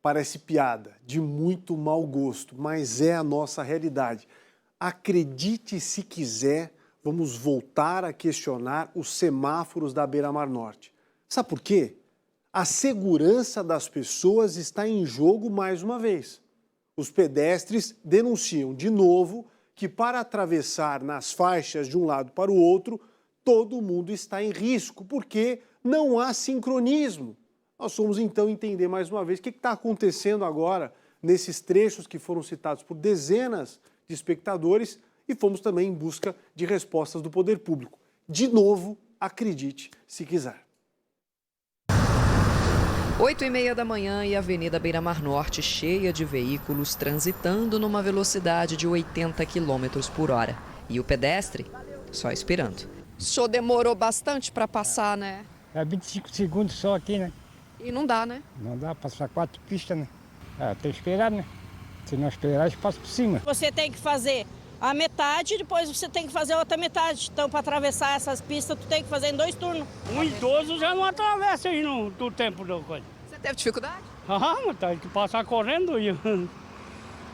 Parece piada, de muito mau gosto, mas é a nossa realidade. Acredite se quiser, vamos voltar a questionar os semáforos da Beira-Mar Norte. Sabe por quê? A segurança das pessoas está em jogo mais uma vez. Os pedestres denunciam de novo que para atravessar nas faixas de um lado para o outro, todo mundo está em risco, porque não há sincronismo. Nós vamos então entender mais uma vez o que está acontecendo agora nesses trechos que foram citados por dezenas de espectadores e fomos também em busca de respostas do poder público. De novo, acredite se quiser. 8h30 da manhã e a Avenida Beira-Mar Norte cheia de veículos transitando numa velocidade de 80 km por hora. E o pedestre só esperando. O senhor demorou bastante para passar, né? É 25 segundos só aqui, né? E não dá, né? Não dá, passar 4 pistas, né? Tem que esperar, né? Se não esperar, eles passam por cima. Você tem que fazer a metade, depois você tem que fazer a outra metade. Então, para atravessar essas pistas, tu tem que fazer em 2 turnos. Um idoso já não atravessa aí no tempo da coisa. Você teve dificuldade? Mas tem que passar correndo e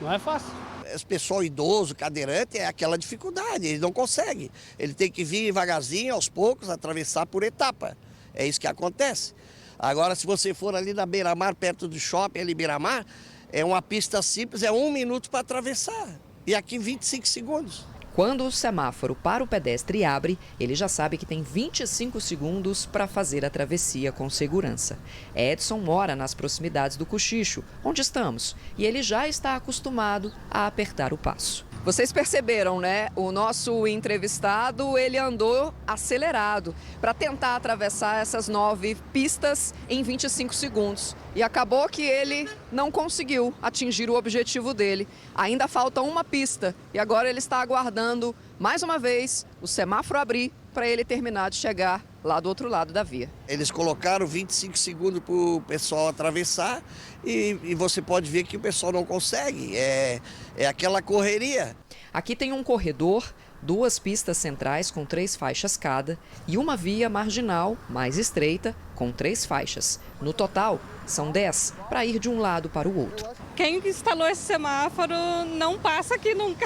não é fácil. Esse pessoal idoso, cadeirante, é aquela dificuldade, ele não consegue. Ele tem que vir devagarzinho, aos poucos, atravessar por etapa. É isso que acontece. Agora, se você for ali na Beira-Mar, perto do shopping, ali Beira-Mar, é uma pista simples, é 1 minuto para atravessar. E aqui 25 segundos. Quando o semáforo para o pedestre abre, ele já sabe que tem 25 segundos para fazer a travessia com segurança. Edson mora nas proximidades do Cochicho, onde estamos, e ele já está acostumado a apertar o passo. Vocês perceberam, né? O nosso entrevistado, ele andou acelerado para tentar atravessar essas 9 pistas em 25 segundos. E acabou que ele não conseguiu atingir o objetivo dele. Ainda falta uma pista e agora ele está aguardando, mais uma vez, o semáforo abrir para ele terminar de chegar lá do outro lado da via. Eles colocaram 25 segundos para o pessoal atravessar e você pode ver que o pessoal não consegue. É aquela correria. Aqui tem um corredor, 2 pistas centrais com 3 faixas cada e uma via marginal mais estreita com 3 faixas. No total, são 10 para ir de um lado para o outro. Quem instalou esse semáforo não passa aqui nunca.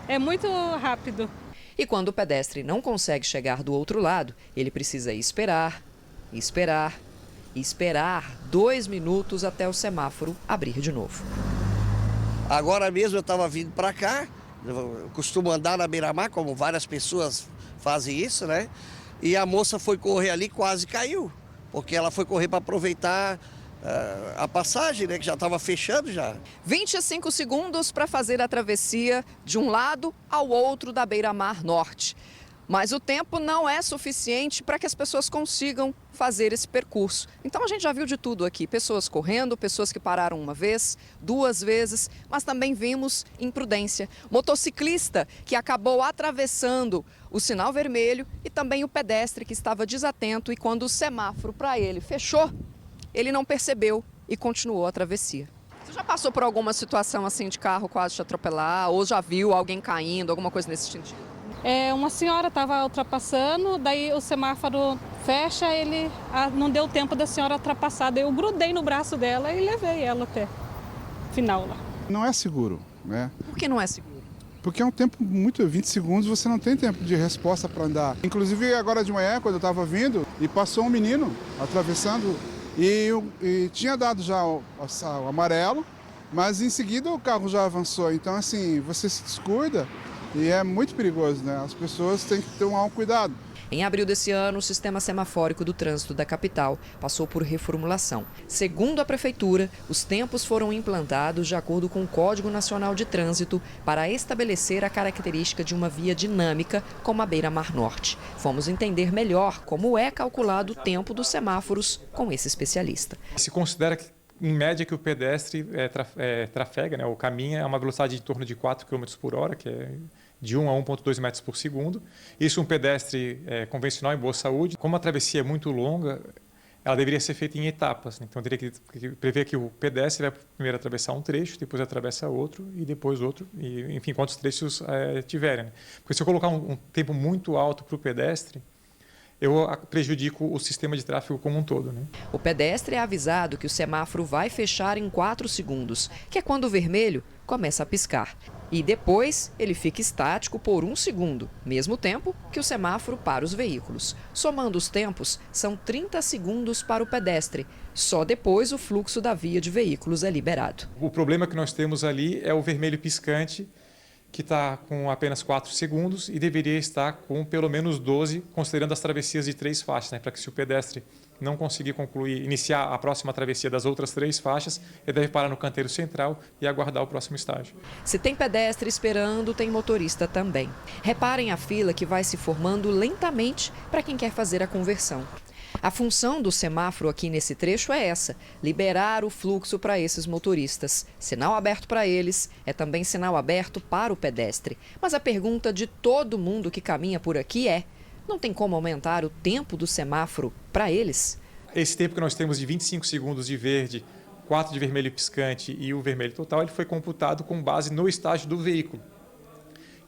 É muito rápido. E quando o pedestre não consegue chegar do outro lado, ele precisa esperar 2 minutos até o semáforo abrir de novo. Agora mesmo eu estava vindo para cá, eu costumo andar na Beira-Mar, como várias pessoas fazem isso, né? E a moça foi correr ali e quase caiu, porque ela foi correr para aproveitar a passagem, né, que já estava fechando já. 25 segundos para fazer a travessia de um lado ao outro da Beira-Mar Norte. Mas o tempo não é suficiente para que as pessoas consigam fazer esse percurso. Então a gente já viu de tudo aqui, pessoas correndo, pessoas que pararam 1 vez, 2 vezes, mas também vimos imprudência. Motociclista que acabou atravessando o sinal vermelho e também o pedestre que estava desatento e quando o semáforo para ele fechou, ele não percebeu e continuou a travessia. Você já passou por alguma situação assim de carro quase te atropelar ou já viu alguém caindo, alguma coisa nesse sentido? Uma senhora estava ultrapassando, daí o semáforo fecha, não deu tempo da senhora ultrapassar. Daí eu grudei no braço dela e levei ela até o final lá. Não é seguro, né? Por que não é seguro? Porque é um tempo 20 segundos, você não tem tempo de resposta para andar. Inclusive agora de manhã, quando eu estava vindo, e passou um menino atravessando e tinha dado já o amarelo, mas em seguida o carro já avançou. Então assim, você se descuida. E é muito perigoso, né? As pessoas têm que tomar um cuidado. Em abril desse ano, o sistema semafórico do trânsito da capital passou por reformulação. Segundo a Prefeitura, os tempos foram implantados de acordo com o Código Nacional de Trânsito para estabelecer a característica de uma via dinâmica como a Beira-Mar Norte. Fomos entender melhor como é calculado o tempo dos semáforos com esse especialista. Se considera que, em média, que o pedestre trafega, né, ou caminha a uma velocidade de em torno de 4 km por hora, que é de 1 a 1,2 metros por segundo. Isso um pedestre convencional em boa saúde. Como a travessia é muito longa, ela deveria ser feita em etapas. Então, teria que prever que o pedestre vai primeiro atravessar um trecho, depois atravessa outro e depois outro, e, enfim, quantos trechos tiverem. Né? Porque se eu colocar um tempo muito alto para o pedestre, eu prejudico o sistema de tráfego como um todo, né? O pedestre é avisado que o semáforo vai fechar em 4 segundos, que é quando o vermelho começa a piscar. E depois ele fica estático por 1 segundo, mesmo tempo que o semáforo para os veículos. Somando os tempos, são 30 segundos para o pedestre. Só depois o fluxo da via de veículos é liberado. O problema que nós temos ali é o vermelho piscante, que está com apenas 4 segundos e deveria estar com pelo menos 12, considerando as travessias de 3 faixas, né? Para que se o pedestre não conseguir iniciar a próxima travessia das outras 3 faixas, ele deve parar no canteiro central e aguardar o próximo estágio. Se tem pedestre esperando, tem motorista também. Reparem a fila que vai se formando lentamente para quem quer fazer a conversão. A função do semáforo aqui nesse trecho é essa: liberar o fluxo para esses motoristas. Sinal aberto para eles é também sinal aberto para o pedestre. Mas a pergunta de todo mundo que caminha por aqui é: não tem como aumentar o tempo do semáforo para eles? Esse tempo que nós temos de 25 segundos de verde, 4 de vermelho piscante e o vermelho total, ele foi computado com base no estágio do veículo.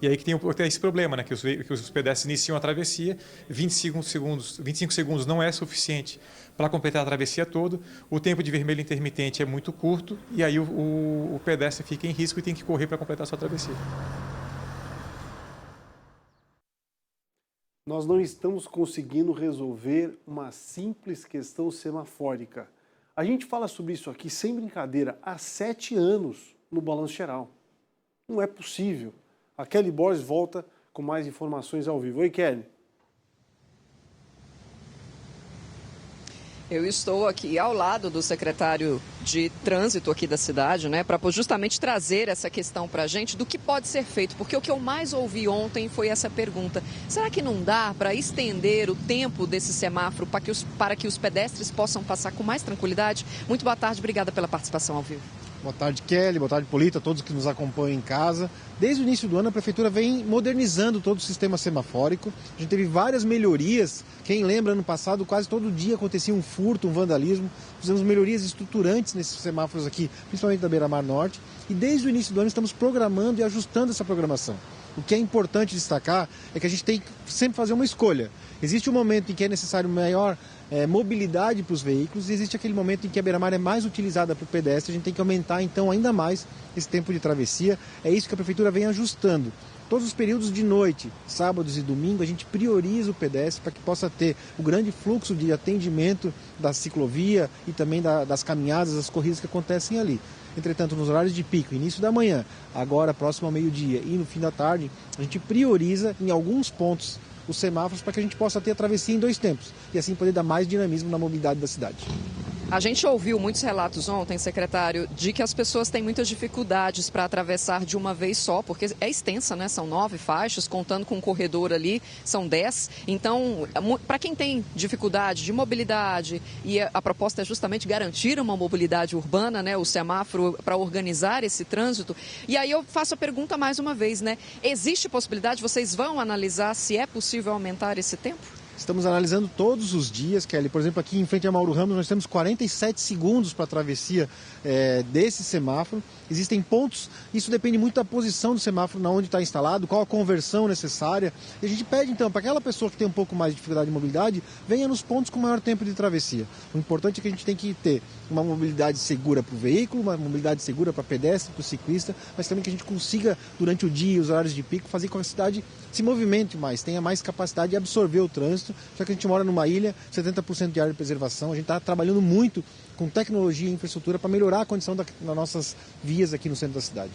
E aí que tem esse problema, né? Que os pedestres iniciam a travessia, 25 segundos não é suficiente para completar a travessia toda, o tempo de vermelho intermitente é muito curto e aí o pedestre fica em risco e tem que correr para completar a sua travessia. Nós não estamos conseguindo resolver uma simples questão semafórica. A gente fala sobre isso aqui, sem brincadeira, há 7 anos no Balanço Geral. Não é possível. A Kelly Borges volta com mais informações ao vivo. Oi, Kelly. Eu estou aqui ao lado do secretário de trânsito aqui da cidade, né, para justamente trazer essa questão para a gente do que pode ser feito, porque o que eu mais ouvi ontem foi essa pergunta: será que não dá para estender o tempo desse semáforo para que os pedestres possam passar com mais tranquilidade? Muito boa tarde, obrigada pela participação ao vivo. Boa tarde, Kelly. Boa tarde, Polito, a todos que nos acompanham em casa. Desde o início do ano, a Prefeitura vem modernizando todo o sistema semafórico. A gente teve várias melhorias. Quem lembra, ano passado, quase todo dia acontecia um furto, um vandalismo. Fizemos melhorias estruturantes nesses semáforos aqui, principalmente da Beira-Mar Norte. E desde o início do ano estamos programando e ajustando essa programação. O que é importante destacar é que a gente tem que sempre fazer uma escolha. Existe um momento em que é necessário maior mobilidade para os veículos e existe aquele momento em que a beira-mar é mais utilizada para o pedestre. A gente tem que aumentar então ainda mais esse tempo de travessia. É isso que a Prefeitura vem ajustando. Todos os períodos de noite, sábados e domingo, a gente prioriza o pedestre para que possa ter o grande fluxo de atendimento da ciclovia e também das caminhadas, das corridas que acontecem ali. Entretanto, nos horários de pico, início da manhã, agora próximo ao meio-dia e no fim da tarde, a gente prioriza em alguns pontos os semáforos para que a gente possa ter a travessia em 2 tempos e assim poder dar mais dinamismo na mobilidade da cidade. A gente ouviu muitos relatos ontem, secretário, de que as pessoas têm muitas dificuldades para atravessar de uma vez só, porque é extensa, né? São 9 faixas, contando com o corredor ali, são 10. Então, para quem tem dificuldade de mobilidade, e a proposta é justamente garantir uma mobilidade urbana, né? O semáforo para organizar esse trânsito. E aí eu faço a pergunta mais uma vez, né? Existe possibilidade, vocês vão analisar se é possível aumentar esse tempo? Estamos analisando todos os dias, Kelly. Por exemplo, aqui em frente a Mauro Ramos, nós temos 47 segundos para a travessia desse semáforo. Existem pontos, isso depende muito da posição do semáforo, onde está instalado, qual a conversão necessária. E a gente pede, então, para aquela pessoa que tem um pouco mais de dificuldade de mobilidade, venha nos pontos com maior tempo de travessia. O importante é que a gente tem que ter uma mobilidade segura para o veículo, uma mobilidade segura para o pedestre, para o ciclista, mas também que a gente consiga, durante o dia, os horários de pico, fazer com que a cidade se movimente mais, tenha mais capacidade de absorver o trânsito, já que a gente mora numa ilha, 70% de área de preservação, a gente está trabalhando muito com tecnologia e infraestrutura para melhorar a condição das nossas vias aqui no centro da cidade.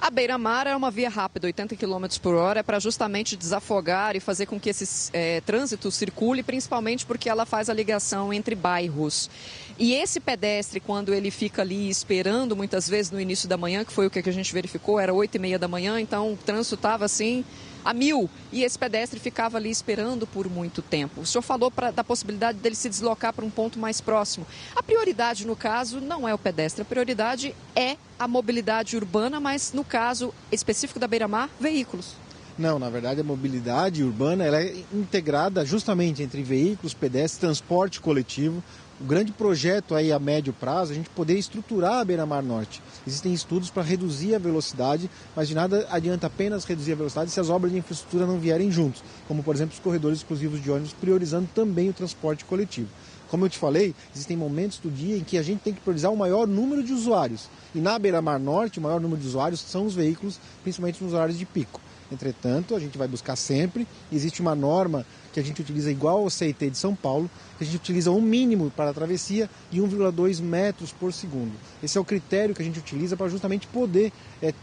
A Beira-Mar é uma via rápida, 80 km por hora, para justamente desafogar e fazer com que esse trânsito circule, principalmente porque ela faz a ligação entre bairros. E esse pedestre, quando ele fica ali esperando, muitas vezes no início da manhã, que foi o que a gente verificou, era 8h30 da manhã, então o trânsito estava assim a 1000, e esse pedestre ficava ali esperando por muito tempo. O senhor falou da possibilidade dele se deslocar para um ponto mais próximo. A prioridade, no caso, não é o pedestre, a prioridade é a mobilidade urbana, mas no caso específico da Beira-Mar, veículos. Não, na verdade a mobilidade urbana ela é integrada justamente entre veículos, pedestres, transporte coletivo. o grande projeto aí a médio prazo é a gente poder estruturar a Beira-Mar Norte. Existem estudos para reduzir a velocidade, mas de nada adianta apenas reduzir a velocidade se as obras de infraestrutura não vierem juntos, como por exemplo os corredores exclusivos de ônibus, priorizando também o transporte coletivo. Como eu te falei, existem momentos do dia em que a gente tem que priorizar o maior número de usuários. E na Beira-Mar Norte, o maior número de usuários são os veículos, principalmente nos horários de pico. Entretanto, a gente vai buscar sempre, existe uma norma que a gente utiliza igual ao CIT de São Paulo, que a gente utiliza um mínimo para a travessia de 1,2 metros por segundo. Esse é o critério que a gente utiliza para justamente poder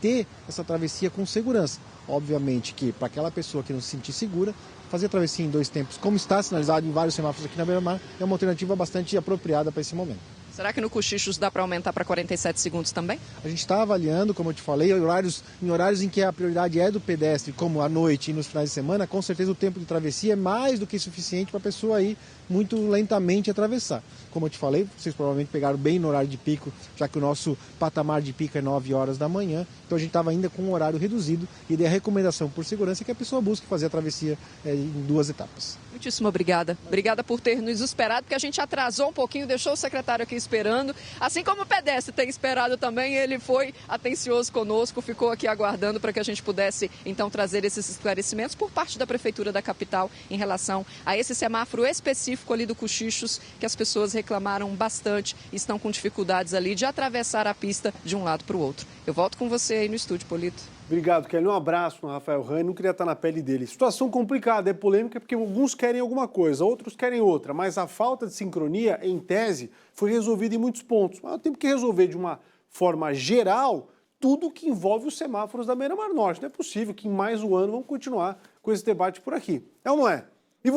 ter essa travessia com segurança. Obviamente que para aquela pessoa que não se sentir segura, fazer a travessia em 2 tempos, como está sinalizado em vários semáforos aqui na Beira-Mar, é uma alternativa bastante apropriada para esse momento. Será que no Cochichos dá para aumentar para 47 segundos também? A gente está avaliando, como eu te falei, em horários em que a prioridade é do pedestre, como à noite e nos finais de semana, com certeza o tempo de travessia é mais do que suficiente para a pessoa ir muito lentamente atravessar. Como eu te falei, vocês provavelmente pegaram bem no horário de pico, já que o nosso patamar de pico é 9 horas da manhã, então a gente estava ainda com um horário reduzido e daí a recomendação por segurança é que a pessoa busque fazer a travessia em 2 etapas. Muitíssimo obrigada. Obrigada por ter nos esperado, porque a gente atrasou um pouquinho, deixou o secretário aqui esperando. Assim como o pedestre tem esperado também, ele foi atencioso conosco, ficou aqui aguardando para que a gente pudesse, então, trazer esses esclarecimentos por parte da Prefeitura da capital em relação a esse semáforo específico ali do Cochichos, que as pessoas reclamaram bastante e estão com dificuldades ali de atravessar a pista de um lado para o outro. Eu volto com você aí no estúdio, Polito. Obrigado, Kelly. Um abraço no Rafael Rani. Não queria estar na pele dele. Situação complicada, é polêmica porque alguns querem alguma coisa, outros querem outra. Mas a falta de sincronia, em tese, foi resolvida em muitos pontos. Mas temos que resolver de uma forma geral tudo que envolve os semáforos da Beira-Mar Norte. Não é possível que em mais um ano vamos continuar com esse debate por aqui. É ou não é?